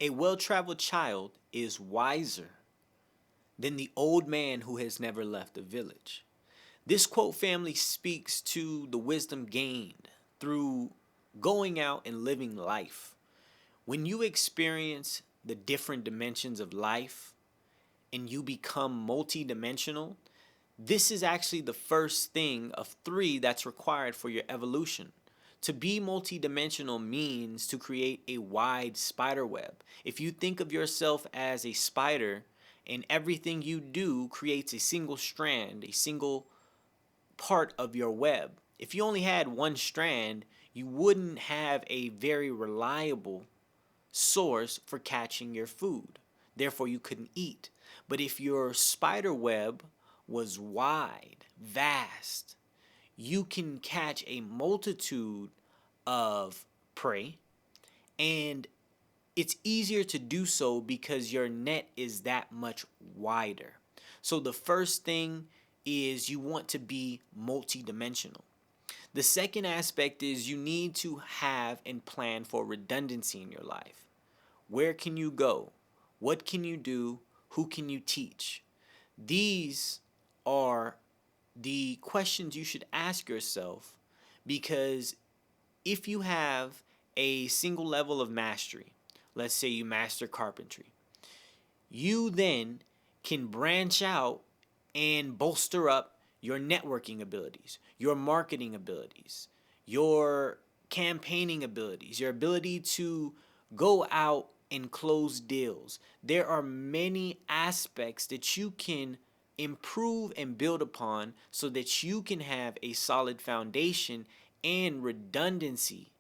A well-traveled child is wiser than the old man who has never left the village. This quote, family, speaks to the wisdom gained through going out and living life. When you experience the different dimensions of life and you become multidimensional, this is actually the first thing of three that's required for your evolution. To be multidimensional means to create a wide spider web. If you think of yourself as a spider and everything you do creates a single strand, a single part of your web. If you only had one strand, you wouldn't have a very reliable source for catching your food. Therefore, you couldn't eat. But if your spider web was wide, vast, you can catch a multitude of prey, and it's easier to do so because your net is that much wider. So the first thing is you want to be multidimensional. The second aspect is you need to have and plan for redundancy in your life. Where can you go? What can you do? Who can you teach? These are the questions you should ask yourself, because if you have a single level of mastery, let's say you master carpentry, you then can branch out and bolster up your networking abilities, your marketing abilities, your campaigning abilities, your ability to go out and close deals. There are many aspects that you can improve and build upon so that you can have a solid foundation and redundancy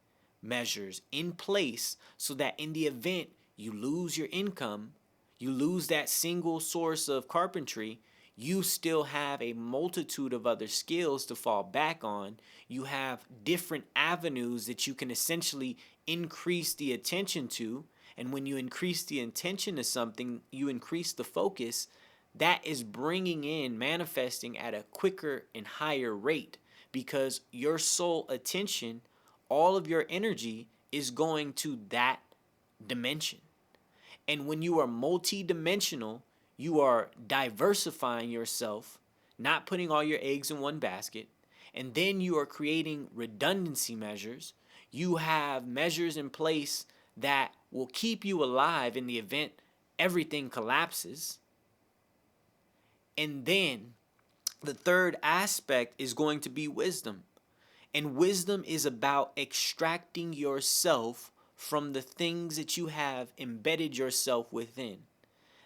measures in place, so that in the event you lose your income, you lose that single source of carpentry, you still have a multitude of other skills to fall back on. You have different avenues that you can essentially increase the attention to. And when you increase the attention to something, you increase the focus. That is bringing in, manifesting at a quicker and higher rate, because your sole attention, all of your energy is going to that dimension. And when you are multi-dimensional, you are diversifying yourself, not putting all your eggs in one basket. And then you are creating redundancy measures. You have measures in place that will keep you alive in the event everything collapses. And then the third aspect is going to be wisdom. And wisdom is about extracting yourself from the things that you have embedded yourself within.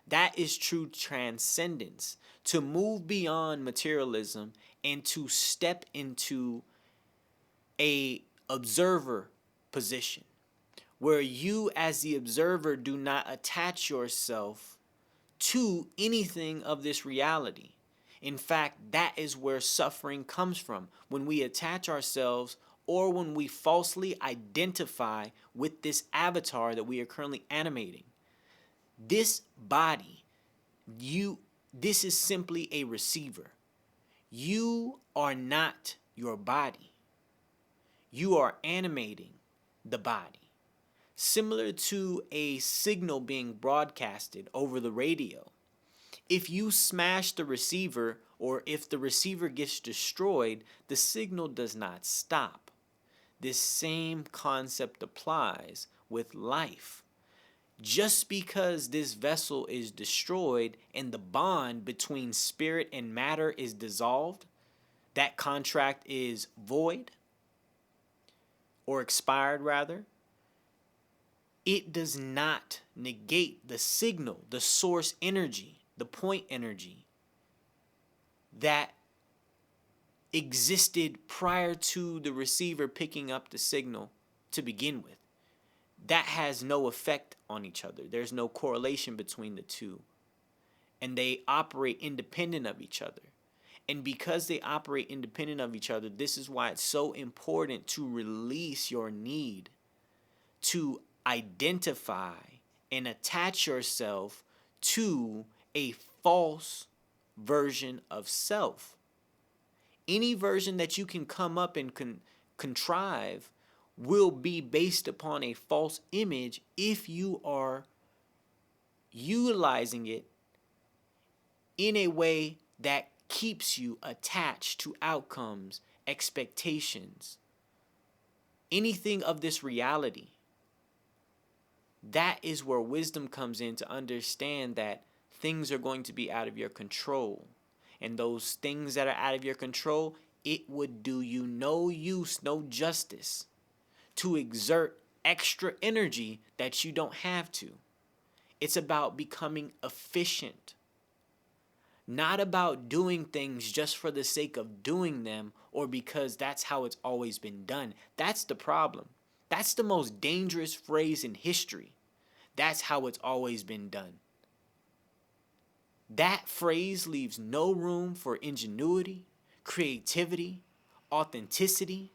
That is true transcendence, to move beyond materialism and to step into a observer position, where you as the observer do not attach yourself to anything of this reality. In fact, that is where suffering comes from, when we attach ourselves or when we falsely identify with this avatar that we are currently animating. This body, this is simply a receiver. You are not your body. You are animating the body. Similar to a signal being broadcasted over the radio. If you smash the receiver, or if the receiver gets destroyed, the signal does not stop. This same concept applies with life. Just because this vessel is destroyed and the bond between spirit and matter is dissolved, that contract is void, or expired rather, it does not negate the signal, the source energy, the point energy that existed prior to the receiver picking up the signal to begin with. That has no effect on each other. There's no correlation between the two. And they operate independent of each other. And because they operate independent of each other, this is why it's so important to release your need to identify and attach yourself to a false version of self. Any version that you can come up and contrive will be based upon a false image if you are utilizing it in a way that keeps you attached to outcomes, expectations, anything of this reality. That is where wisdom comes in, to understand that things are going to be out of your control. And those things that are out of your control, it would do you no use, no justice to exert extra energy that you don't have to. It's about becoming efficient, not about doing things just for the sake of doing them or because that's how it's always been done. That's the problem. That's the most dangerous phrase in history. That's how it's always been done. That phrase leaves no room for ingenuity, creativity, authenticity.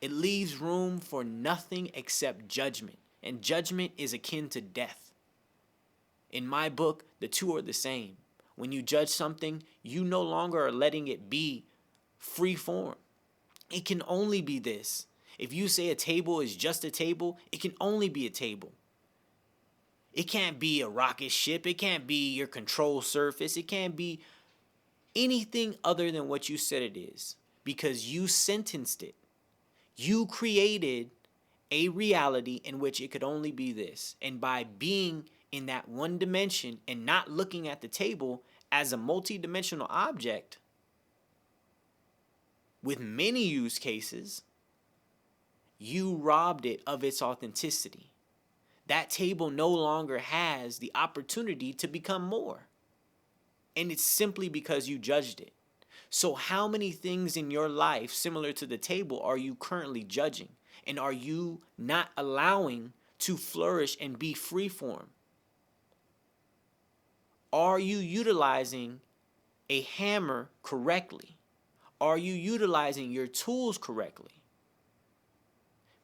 It leaves room for nothing except judgment. And judgment is akin to death. In my book, the two are the same. When you judge something, you no longer are letting it be free form. It can only be this. If you say a table is just a table, it can only be a table. It can't be a rocket ship. It can't be your control surface. It can't be anything other than what you said it is, because you sentenced it. You created a reality in which it could only be this. And by being in that one dimension and not looking at the table as a multidimensional object with many use cases, you robbed it of its authenticity. That table no longer has the opportunity to become more. And it's simply because you judged it. So how many things in your life similar to the table are you currently judging? And are you not allowing to flourish and be freeform? Are you utilizing a hammer correctly? Are you utilizing your tools correctly?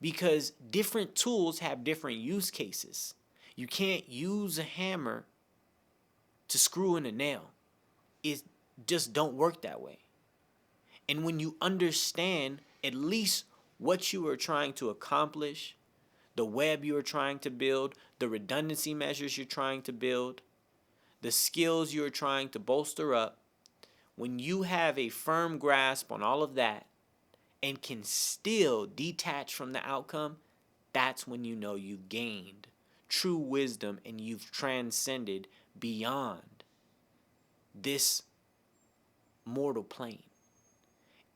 Because different tools have different use cases. You can't use a hammer to screw in a nail. It just don't work that way. And when you understand at least what you are trying to accomplish, the web you are trying to build, the redundancy measures you're trying to build, the skills you're trying to bolster up, when you have a firm grasp on all of that and can still detach from the outcome, that's when you know you gained true wisdom and you've transcended beyond this mortal plane.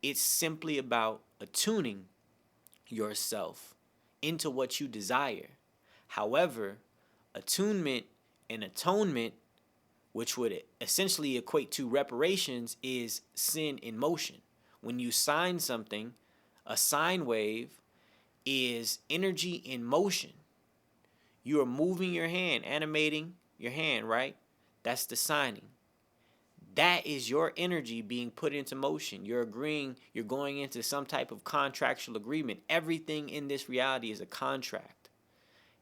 It's simply about attuning yourself into what you desire. However, attunement and atonement, which would essentially equate to reparations, is sin in motion. When you sign something, a sine wave is energy in motion. You are moving your hand, animating your hand, right? That's the signing. That is your energy being put into motion. You're agreeing, you're going into some type of contractual agreement. Everything in this reality is a contract.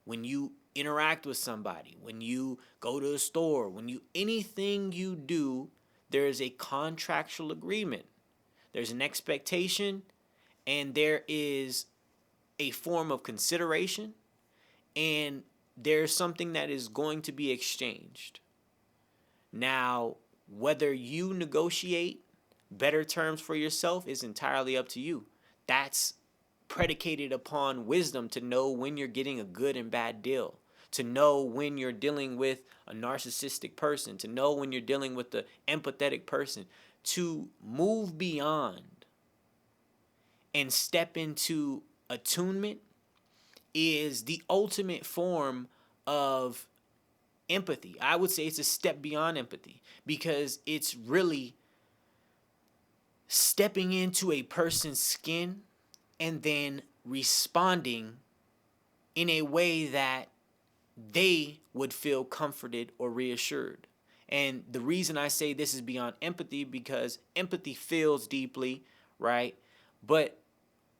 When you interact with somebody, when you go to a store, anything you do, there is a contractual agreement. There's an expectation, and there is a form of consideration, and there's something that is going to be exchanged. Now, whether you negotiate better terms for yourself is entirely up to you. That's predicated upon wisdom to know when you're getting a good and bad deal, to know when you're dealing with a narcissistic person, to know when you're dealing with the empathetic person, to move beyond and step into attunement is the ultimate form of empathy. I would say it's a step beyond empathy, because it's really stepping into a person's skin and then responding in a way that they would feel comforted or reassured. And the reason I say this is beyond empathy, because empathy feels deeply, right? But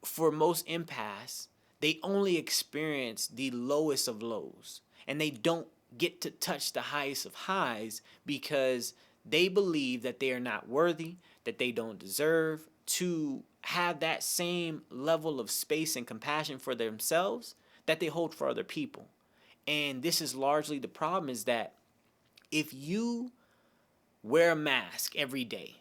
for most empaths, they only experience the lowest of lows, and they don't get to touch the highest of highs because they believe that they are not worthy, that they don't deserve to have that same level of space and compassion for themselves that they hold for other people. And this is largely the problem, is that if you wear a mask every day,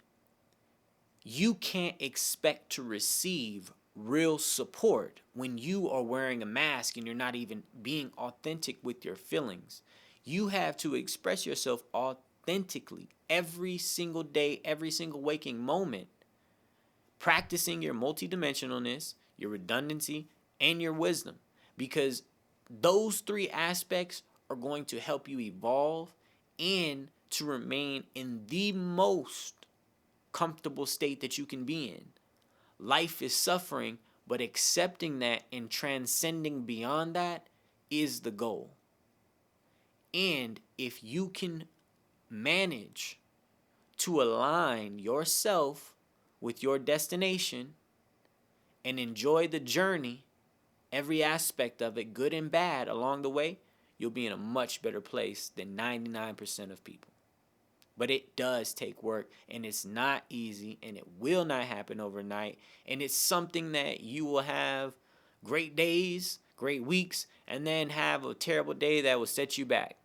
you can't expect to receive real support when you are wearing a mask and you're not even being authentic with your feelings. You have to express yourself authentically every single day, every single waking moment, practicing your multidimensionalness, your redundancy, and your wisdom, because those three aspects are going to help you evolve and to remain in the most comfortable state that you can be in. Life is suffering, but accepting that and transcending beyond that is the goal. And if you can manage to align yourself with your destination and enjoy the journey, every aspect of it, good and bad, along the way, you'll be in a much better place than 99% of people. But it does take work, and it's not easy, and it will not happen overnight. And it's something that you will have great days, great weeks, and then have a terrible day that will set you back.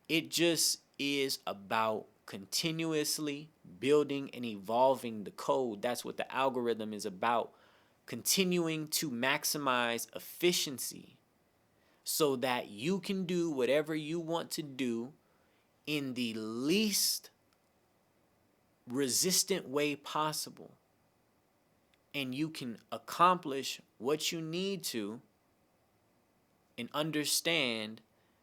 It just is about continuously building and evolving the code. That's what the algorithm is about. Continuing to maximize efficiency so that you can do whatever you want to do in the least resistant way possible, and you can accomplish what you need to, and understand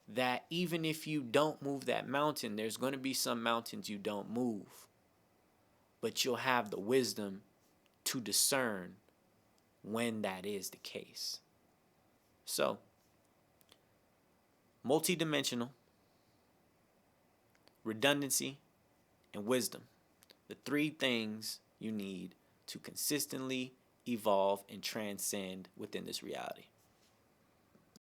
that even if you don't move that mountain, there's going to be some mountains you don't move, but you'll have the wisdom to discern when that is the case. So, multidimensional, redundancy, and wisdom. The three things you need to consistently evolve and transcend within this reality.